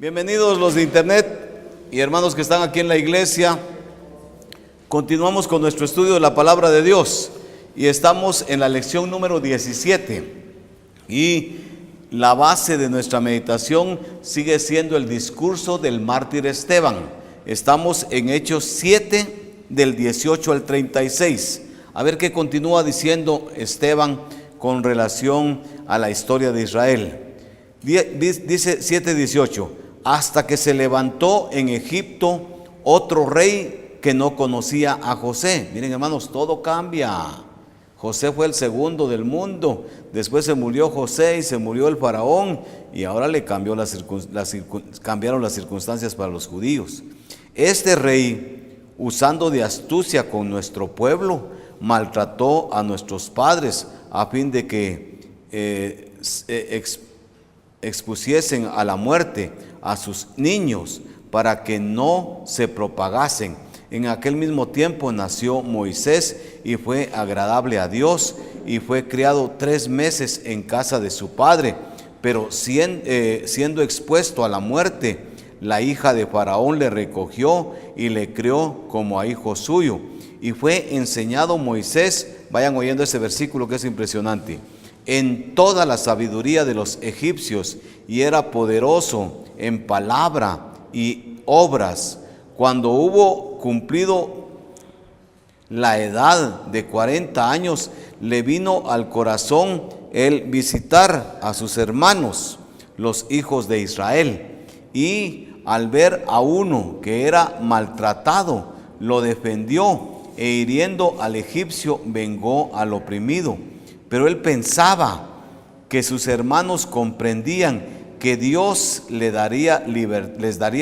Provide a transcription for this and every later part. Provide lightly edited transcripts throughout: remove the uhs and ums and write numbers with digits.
Bienvenidos los de internet y hermanos que están aquí en la iglesia. Continuamos con nuestro estudio de la palabra de Dios y estamos en la lección número 17 y la base de nuestra meditación sigue siendo el discurso del mártir Esteban. Estamos en Hechos 7 del 18 al 36. A ver qué continúa diciendo Esteban con relación a la historia de Israel. Dice 7:18: hasta que se levantó en Egipto otro rey que no conocía a José. Miren, hermanos, todo cambia. José fue el segundo del mundo, después se murió José y se murió el faraón, y ahora le cambiaron las circunstancias para los judíos. Este rey, usando de astucia con nuestro pueblo, maltrató a nuestros padres a fin de que expusiesen a la muerte a sus niños para que no se propagasen. En aquel mismo tiempo nació Moisés y fue agradable a Dios y fue criado 3 meses en casa de su padre, pero siendo expuesto a la muerte, la hija de Faraón le recogió y le crió como a hijo suyo. Y fue enseñado Moisés, vayan oyendo ese versículo que es impresionante, en toda la sabiduría de los egipcios, y era poderoso en palabra y obras. Cuando hubo cumplido la edad de 40 años, le vino al corazón el visitar a sus hermanos, los hijos de Israel, y al ver a uno que era maltratado, lo defendió, e hiriendo al egipcio vengó al oprimido. Pero él pensaba que sus hermanos comprendían que Dios les daría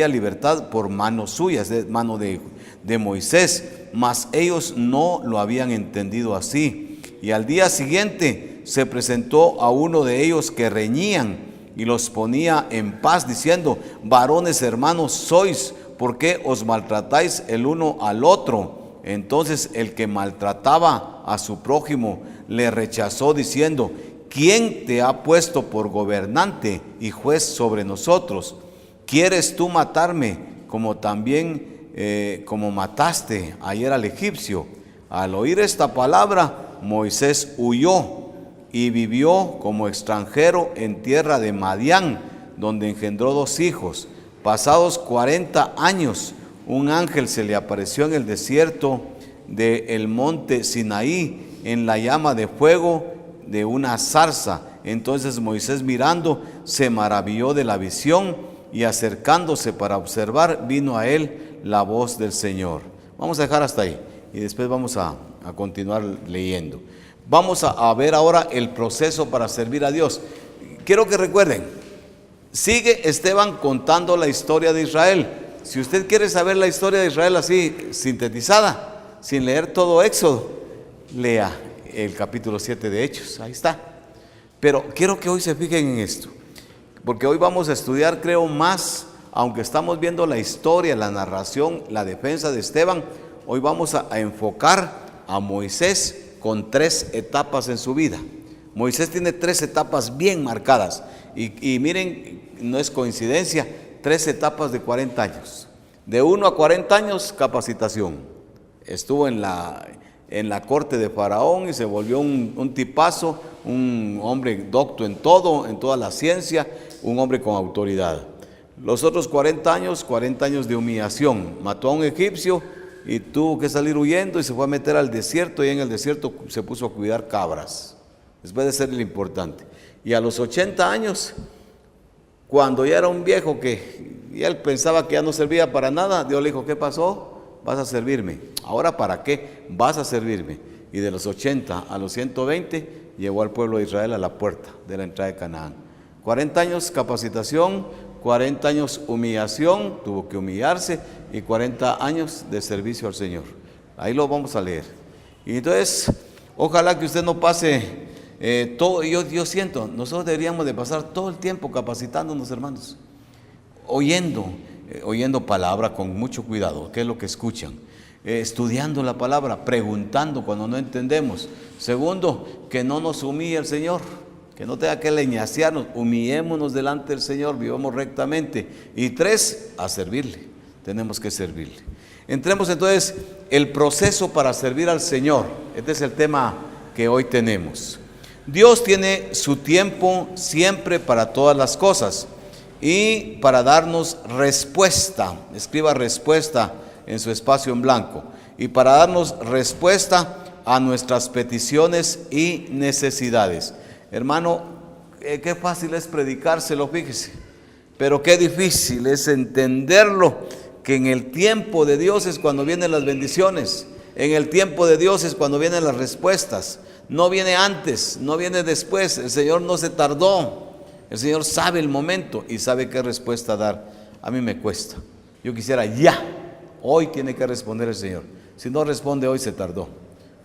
libertad por mano suya, es mano de Moisés, mas ellos no lo habían entendido así. Y al día siguiente se presentó a uno de ellos que reñían y los ponía en paz, diciendo: varones hermanos sois, ¿por qué os maltratáis el uno al otro? Entonces el que maltrataba a su prójimo le rechazó, diciendo: ¿quién te ha puesto por gobernante y juez sobre nosotros? ¿Quieres tú matarme como también como mataste ayer al egipcio? Al oír esta palabra, Moisés huyó y vivió como extranjero en tierra de Madián, donde engendró 2 hijos. Pasados 40 años, un ángel se le apareció en el desierto del monte Sinaí, en la llama de fuego de una zarza. Entonces Moisés, mirando, se maravilló de la visión, y acercándose para observar, vino a él la voz del Señor. Vamos a dejar hasta ahí y después vamos a continuar leyendo. Vamos a ver ahora el proceso para servir a Dios. Quiero que recuerden, sigue Esteban contando la historia de Israel. Si usted quiere saber la historia de Israel así sintetizada, sin leer todo Éxodo, lea el capítulo 7 de Hechos, ahí está. Pero quiero que hoy se fijen en esto, porque hoy vamos a estudiar, creo, más, aunque estamos viendo la historia, la narración, la defensa de Esteban, hoy vamos a enfocar a Moisés con 3 etapas en su vida. Moisés tiene 3 etapas bien marcadas, y miren, no es coincidencia, 3 etapas de 40 años. De 1 a 40 años, capacitación. Estuvo en la corte de Faraón y se volvió un tipazo, un hombre docto en todo, en toda la ciencia, un hombre con autoridad. Los otros 40 años de humillación. Mató a un egipcio y tuvo que salir huyendo y se fue a meter al desierto, y en el desierto se puso a cuidar cabras, después de ser el importante. Y a los 80 años, cuando ya era un viejo que ya él pensaba que ya no servía para nada, Dios le dijo: ¿qué pasó? Vas a servirme. ¿Ahora para qué? Vas a servirme. Y de los 80 a los 120 llevó al pueblo de Israel a la puerta de la entrada de Canaán. 40 años capacitación, 40 años humillación, tuvo que humillarse, y 40 años de servicio al Señor. Ahí lo vamos a leer. Y entonces, ojalá que usted no pase todo. Yo siento, nosotros deberíamos de pasar todo el tiempo capacitándonos, hermanos, oyendo palabra con mucho cuidado, qué es lo que escuchan, estudiando la palabra, preguntando cuando no entendemos. Segundo, que no nos humille el Señor. que no tenga que leñasearnos, humillémonos delante del Señor, vivamos rectamente. Y 3, a servirle, tenemos que servirle. Entremos entonces el proceso para servir al Señor. Este es el tema que hoy tenemos. Dios tiene su tiempo siempre para todas las cosas y para darnos respuesta. Escriba respuesta en su espacio en blanco. Y para darnos respuesta a nuestras peticiones y necesidades. Hermano, qué fácil es predicárselo, fíjese, pero qué difícil es entenderlo, que en el tiempo de Dios es cuando vienen las bendiciones, en el tiempo de Dios es cuando vienen las respuestas, no viene antes, no viene después. El Señor no se tardó, el Señor sabe el momento y sabe qué respuesta dar. A mí me cuesta, yo quisiera ya, hoy tiene que responder el Señor. Si no responde hoy, se tardó,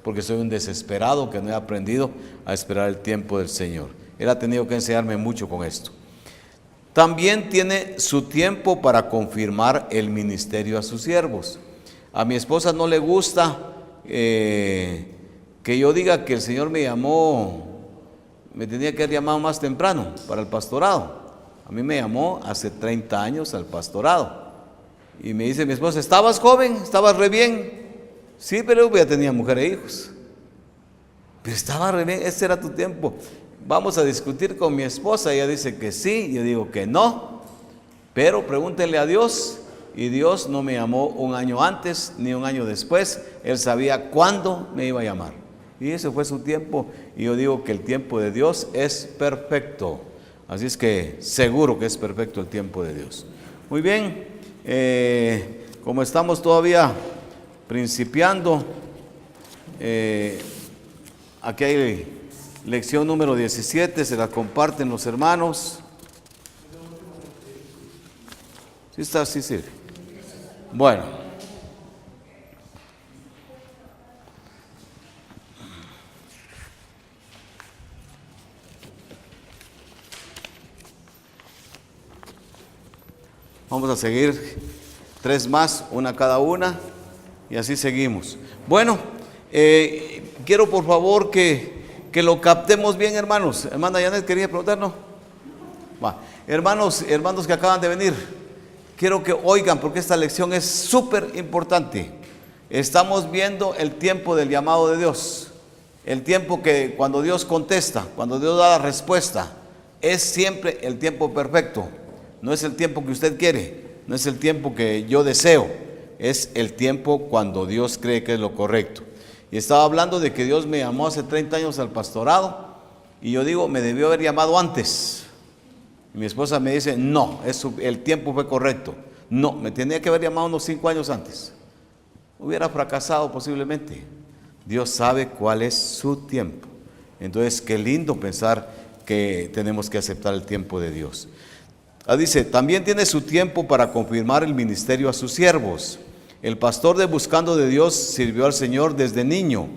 porque soy un desesperado que no he aprendido a esperar el tiempo del Señor. Él ha tenido que enseñarme mucho con esto. También tiene su tiempo para confirmar el ministerio a sus siervos. A mi esposa no le gusta que yo diga que el Señor me llamó, me tenía que haber llamado más temprano para el pastorado. A mí me llamó hace 30 años al pastorado. Y me dice mi esposa, ¿estabas joven? ¿Estabas re bien? Sí, pero ya tenía mujer e hijos. Pero estaba re bien, ese era tu tiempo. Vamos a discutir con mi esposa, ella dice que sí, yo digo que no. Pero pregúntenle a Dios, y Dios no me llamó un año antes ni un año después. Él sabía cuándo me iba a llamar. Y ese fue su tiempo. Y yo digo que el tiempo de Dios es perfecto. Así es que seguro que es perfecto el tiempo de Dios. Muy bien, como estamos todavía principiando, aquí hay lección número 17, se la comparten los hermanos. ¿Sí está? Sí, sí. Bueno. Vamos a seguir 3 más, una cada una, y así seguimos. Bueno, quiero por favor que lo captemos bien, hermanos. Hermana Janet, quería preguntarnos. Hermanos que acaban de venir, quiero que oigan, porque esta lección es súper importante. Estamos viendo el tiempo del llamado de Dios, el tiempo que cuando Dios contesta, cuando Dios da la respuesta, es siempre el tiempo perfecto. No es el tiempo que usted quiere, no es el tiempo que yo deseo, es el tiempo cuando Dios cree que es lo correcto. Y estaba hablando de que Dios me llamó hace 30 años al pastorado, y yo digo, me debió haber llamado antes. Y mi esposa me dice, no, el tiempo fue correcto. No, me tenía que haber llamado unos 5 años antes. Hubiera fracasado posiblemente. Dios sabe cuál es su tiempo. Entonces, qué lindo pensar que tenemos que aceptar el tiempo de Dios. Dice, también tiene su tiempo para confirmar el ministerio a sus siervos. El pastor de Buscando de Dios sirvió al Señor desde niño,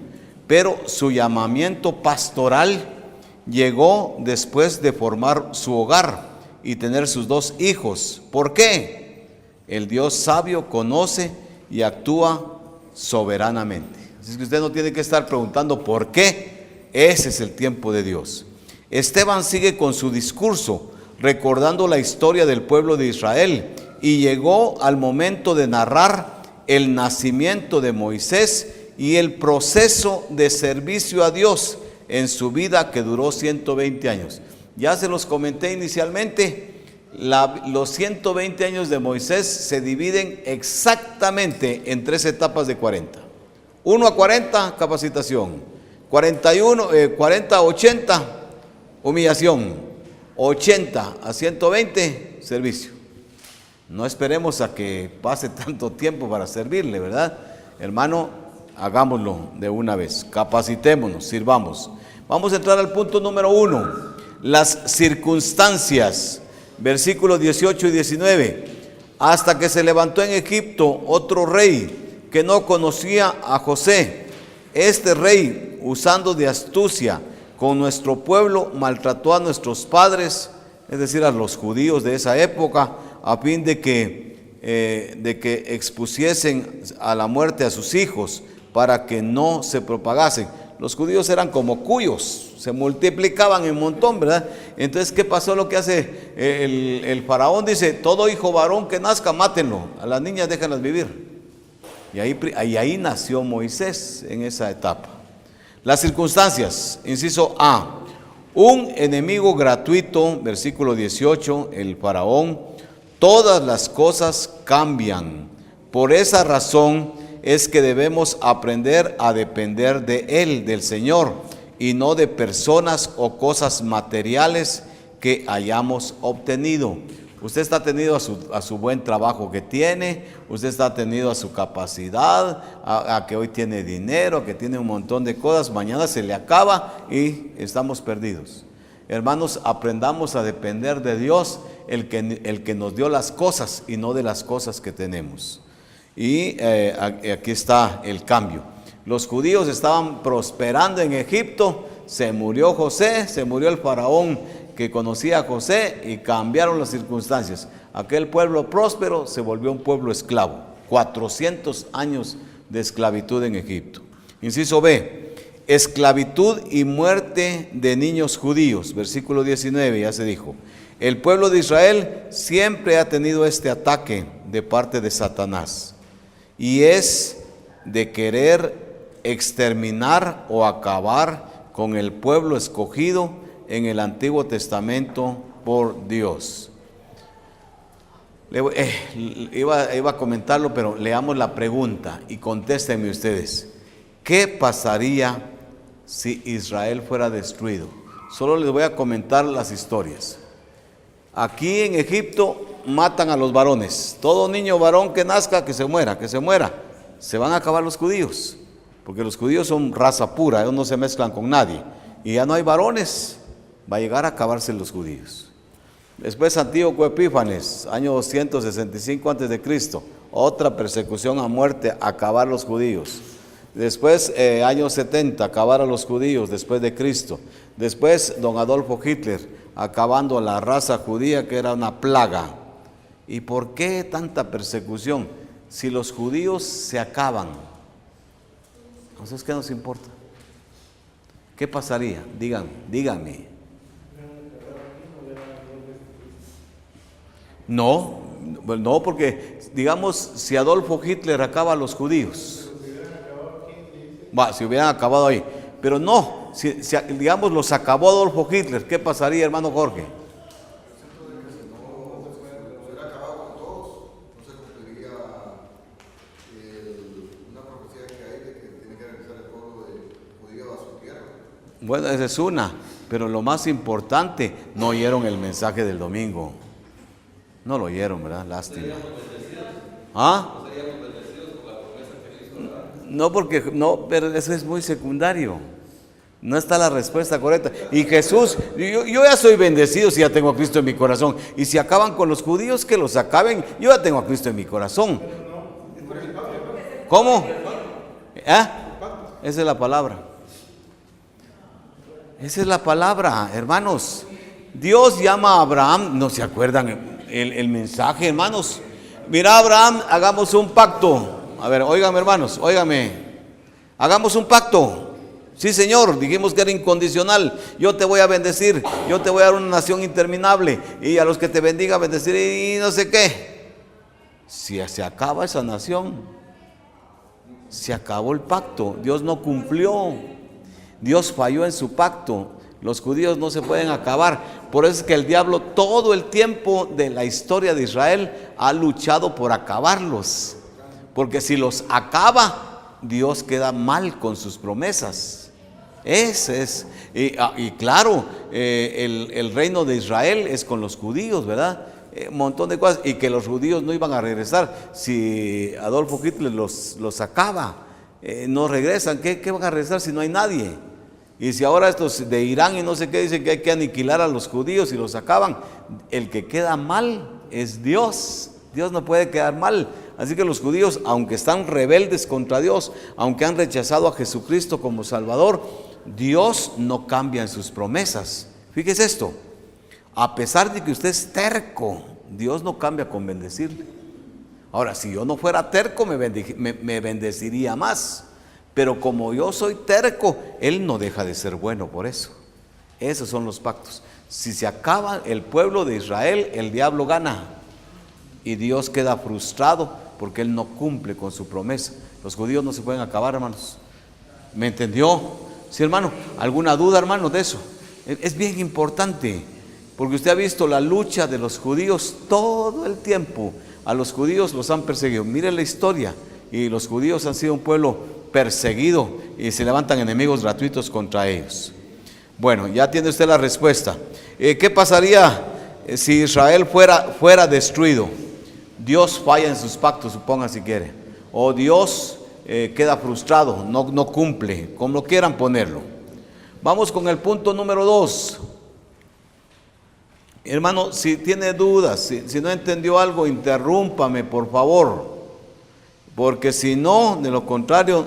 pero su llamamiento pastoral llegó después de formar su hogar y tener sus 2 hijos. ¿Por qué? El Dios sabio conoce y actúa soberanamente. Así que usted no tiene que estar preguntando por qué. Ese es el tiempo de Dios. Esteban sigue con su discurso, recordando la historia del pueblo de Israel, y llegó al momento de narrar el nacimiento de Moisés y el proceso de servicio a Dios en su vida, que duró 120 años. Ya se los comenté inicialmente, los 120 años de Moisés se dividen exactamente en 3 etapas de 40. 1 a 40, capacitación. 40 a 80, humillación. 80 a 120, servicio. No esperemos a que pase tanto tiempo para servirle, ¿verdad? Hermano, hagámoslo de una vez, capacitémonos, sirvamos. Vamos a entrar al punto número 1, las circunstancias, versículos 18 y 19. Hasta que se levantó en Egipto otro rey que no conocía a José. Este rey, usando de astucia con nuestro pueblo, maltrató a nuestros padres, es decir, a los judíos de esa época, a fin de que expusiesen a la muerte a sus hijos, para que no se propagasen. los judíos eran como cuyos, se multiplicaban en montón, ¿verdad? Entonces, ¿qué pasó? Lo que hace el faraón, dice, todo hijo varón que nazca, mátenlo, a las niñas déjenlas vivir. Y ahí nació Moisés en esa etapa. Las circunstancias, inciso A, un enemigo gratuito, versículo 18, el faraón, todas las cosas cambian. Por esa razón es que debemos aprender a depender de Él, del Señor, y no de personas o cosas materiales que hayamos obtenido. Usted está atenido a su buen trabajo que tiene, usted está atenido a su capacidad, a que hoy tiene dinero, que tiene un montón de cosas, mañana se le acaba y estamos perdidos. Hermanos, aprendamos a depender de Dios, el que nos dio las cosas y no de las cosas que tenemos. Y aquí está el cambio. Los judíos estaban prosperando en Egipto, se murió José, se murió el faraón que conocía a José y cambiaron las circunstancias. Aquel pueblo próspero se volvió un pueblo esclavo. 400 años de esclavitud en Egipto. Inciso B, esclavitud y muerte de niños judíos. Versículo 19, ya se dijo. El pueblo de Israel siempre ha tenido este ataque de parte de Satanás. Y es de querer exterminar o acabar con el pueblo escogido en el Antiguo Testamento por Dios. Iba a comentarlo, pero leamos la pregunta y contéstenme ustedes. ¿Qué pasaría si Israel fuera destruido? Solo les voy a comentar las historias. Aquí en Egipto matan a los varones. Todo niño varón que nazca, que se muera, que se muera. Se van a acabar los judíos, porque los judíos son raza pura, ellos no se mezclan con nadie. Y ya no hay varones. Va a llegar a acabarse los judíos. Después Antíoco Epífanes, año 265 a.C., otra persecución a muerte, acabar los judíos. Después, año 70, acabar a los judíos después de Cristo. Después, don Adolfo Hitler, acabando a la raza judía, que era una plaga. ¿Y por qué tanta persecución? Si los judíos se acaban, entonces, ¿qué nos importa? ¿Qué pasaría? Díganme. No, porque digamos, si Adolfo Hitler acaba a los judíos, si hubieran acabado ahí, pero no, si digamos los acabó Adolfo Hitler, ¿qué pasaría, hermano Jorge? Bueno, esa es una, pero lo más importante, no oyeron el mensaje del domingo. No lo oyeron, ¿verdad? Lástima. ¿Ah? No, pero eso es muy secundario. No está la respuesta correcta. Y Jesús, yo ya soy bendecido si ya tengo a Cristo en mi corazón. Y si acaban con los judíos, que los acaben. Yo ya tengo a Cristo en mi corazón. ¿Cómo? Esa es la palabra. Esa es la palabra, hermanos. Dios llama a Abraham, ¿no se acuerdan el mensaje, hermanos? Mira, Abraham, hagamos un pacto. A ver, óigame, hermanos, óigame. Hagamos un pacto. Sí, Señor, dijimos que era incondicional. Yo te voy a bendecir, yo te voy a dar una nación interminable, y a los que te bendiga bendecir y no sé qué. Si se acaba esa nación, se acabó el pacto. Dios no cumplió. Dios falló en su pacto. Los judíos no se pueden acabar. Por eso es que el diablo todo el tiempo de la historia de Israel ha luchado por acabarlos. Porque si los acaba, Dios queda mal con sus promesas. Ese es. Y claro, el reino de Israel es con los judíos, ¿verdad? Un montón de cosas. Y que los judíos no iban a regresar. Si Adolfo Hitler los acaba, no regresan. ¿Qué van a regresar si no hay nadie? Y si ahora estos de Irán y no sé qué dicen que hay que aniquilar a los judíos y los acaban, el que queda mal es Dios. Dios no puede quedar mal. Así que los judíos, aunque están rebeldes contra Dios, aunque han rechazado a Jesucristo como Salvador, Dios no cambia en sus promesas. Fíjese esto, a pesar de que usted es terco, Dios no cambia con bendecirle. Ahora, si yo no fuera terco, me bendeciría más. Pero como yo soy terco, Él no deja de ser bueno por eso. Esos son los pactos. Si se acaba el pueblo de Israel, el diablo gana. Y Dios queda frustrado porque Él no cumple con su promesa. Los judíos no se pueden acabar, hermanos. ¿Me entendió? Sí, hermano. ¿Alguna duda, hermano, de eso? Es bien importante, porque usted ha visto la lucha de los judíos todo el tiempo. A los judíos los han perseguido. Mire la historia. Y los judíos han sido un pueblo perseguido y se levantan enemigos gratuitos contra ellos. Bueno, ya tiene usted la respuesta. ¿Qué pasaría si Israel fuera destruido? Dios falla en sus pactos, suponga si quiere. O Dios queda frustrado, no cumple, como quieran ponerlo. Vamos con el punto número 2. Hermano, si tiene dudas, si no entendió algo, interrúmpame, por favor. Porque si no, de lo contrario,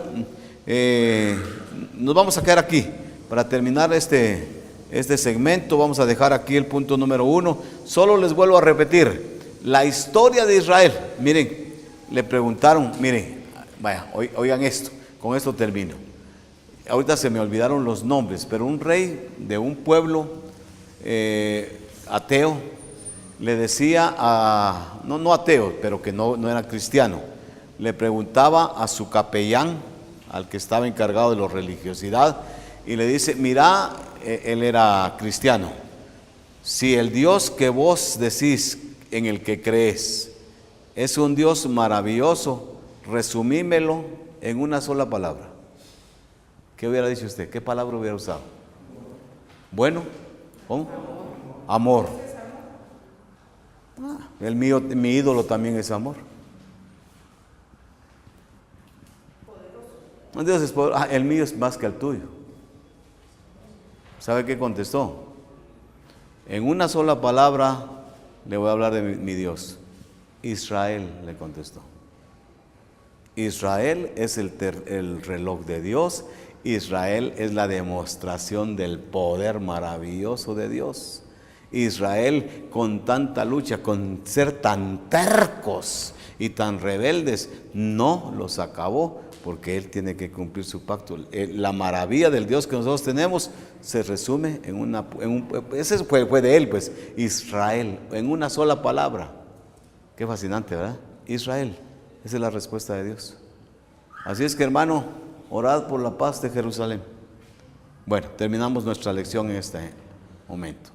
nos vamos a quedar aquí. Para terminar este segmento, vamos a dejar aquí el punto número 1. Solo les vuelvo a repetir, la historia de Israel. Miren, le preguntaron, miren, vaya, oigan esto, con esto termino. Ahorita se me olvidaron los nombres, pero un rey de un pueblo ateo le decía no ateo, pero que no era cristiano, le preguntaba a su capellán, al que estaba encargado de la religiosidad, y le dice, mira, él era cristiano, si el Dios que vos decís en el que crees es un Dios maravilloso, resumímelo en una sola palabra. ¿Qué hubiera dicho usted? ¿Qué palabra hubiera usado? Bueno, ¿cómo? Amor. Mi ídolo también es amor. Dios es poderoso. El mío es más que el tuyo. ¿Sabe qué contestó? En una sola palabra le voy a hablar de mi Dios. Israel, le contestó. Israel es el reloj de Dios. Israel es la demostración del poder maravilloso de Dios. Israel, con tanta lucha, con ser tan tercos y tan rebeldes, no los acabó, porque Él tiene que cumplir su pacto. La maravilla del Dios que nosotros tenemos se resume ese fue de Él, pues, Israel, en una sola palabra. Qué fascinante, ¿verdad? Israel, esa es la respuesta de Dios. Así es que, hermano, orad por la paz de Jerusalén. Bueno, terminamos nuestra lección en este momento.